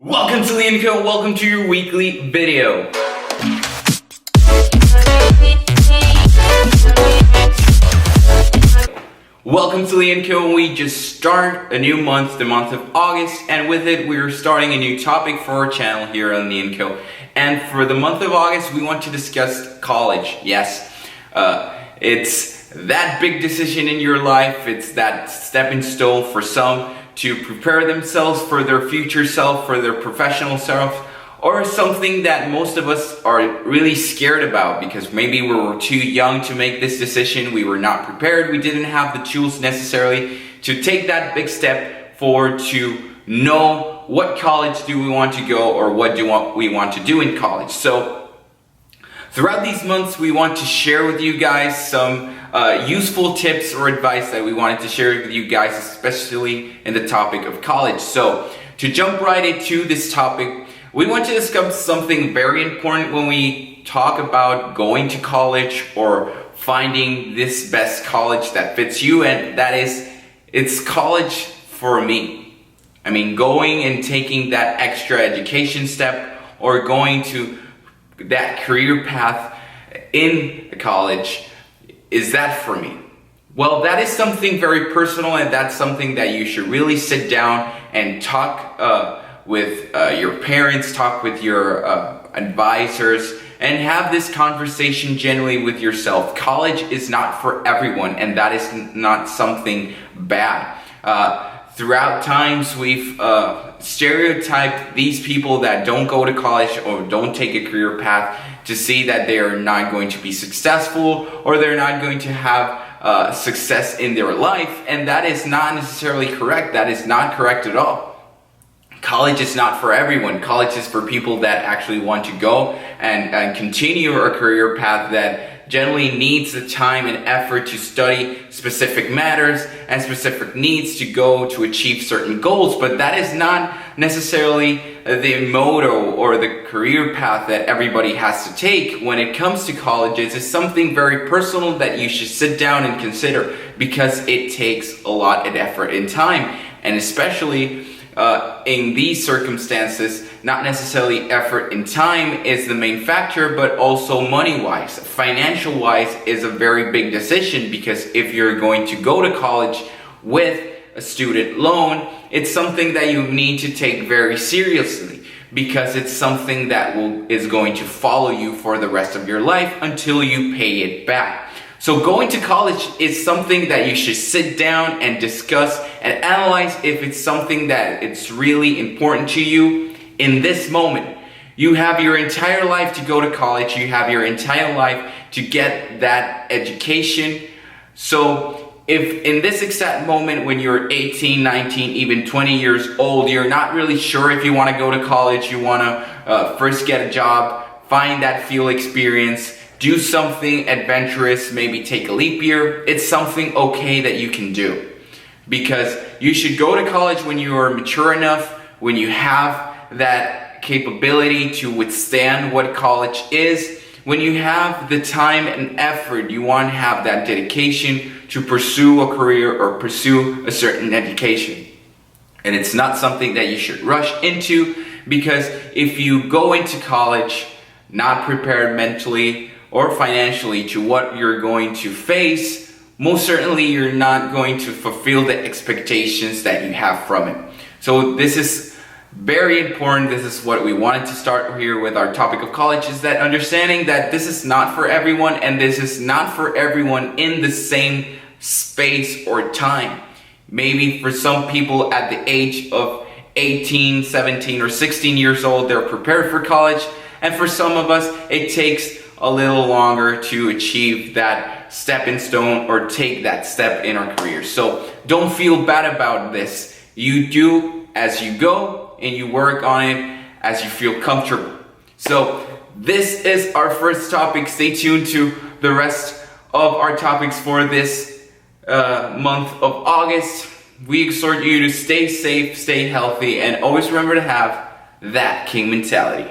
Welcome to Liam Co. Welcome to your weekly video. Welcome to Liam Co. We just start a new month, the month of August, and with it we're starting a new topic for our channel here on Liam Co. And for the month of August, we want to discuss college. Yes, it's that big decision in your life. It's that stepping stone for some to prepare themselves for their future self, for their professional self, or something that most of us are really scared about because maybe we were too young to make this decision, we were not prepared, we didn't have the tools necessarily to take that big step forward to know what college do we want to go or what do we want to do in college. So throughout these months, we want to share with you guys some useful tips or advice that we wanted to share with you guys, especially in the topic of college. So to jump right into this topic, we want to discuss something very important when we talk about going to college or finding this best college that fits you, and that is, it's college for me. I mean, going and taking that extra education step or going to that career path in college, is that for me? Well, that is something very personal, and that's something that you should really sit down and talk with your parents, talk with your advisors, and have this conversation generally with yourself. College is not for everyone, and that is not something bad. Throughout times, we've stereotyped these people that don't go to college or don't take a career path to see that they are not going to be successful or they're not going to have success in their life, and that is not necessarily correct. That is not correct at all. College is not for everyone. College is for people that actually want to go and continue a career path that generally needs the time and effort to study specific matters and specific needs to go to achieve certain goals, but that is not necessarily the motto or the career path that everybody has to take when it comes to colleges. It's something very personal that you should sit down and consider because it takes a lot of effort and time, and especially in these circumstances, not necessarily effort and time is the main factor, but also money-wise. Financial-wise is a very big decision because if you're going to go to college with a student loan, it's something that you need to take very seriously because it's something that is going to follow you for the rest of your life until you pay it back. So going to college is something that you should sit down and discuss and analyze if it's something that it's really important to you in this moment. You have your entire life to go to college. You have your entire life to get that education. So if in this exact moment when you're 18, 19, even 20 years old, you're not really sure if you want to go to college, you want to first get a job, find that field experience, do something adventurous, maybe take a leap year, it's something okay that you can do. Because you should go to college when you are mature enough, when you have that capability to withstand what college is, when you have the time and effort, you want to have that dedication to pursue a career or pursue a certain education. And it's not something that you should rush into, because if you go into college not prepared mentally or financially to what you're going to face, most certainly you're not going to fulfill the expectations that you have from it. So this is very important. This is what we wanted to start here with our topic of college, is that understanding that this is not for everyone, and this is not for everyone in the same space or time. Maybe for some people at the age of 18, 17, or 16 years old, they're prepared for college, and for some of us, it takes a little longer to achieve that stepping stone or take that step in our career. So don't feel bad about this. You do as you go and you work on it as you feel comfortable. So this is our first topic. Stay tuned to the rest of our topics for this month of August. We exhort you to stay safe, stay healthy, and always remember to have that king mentality.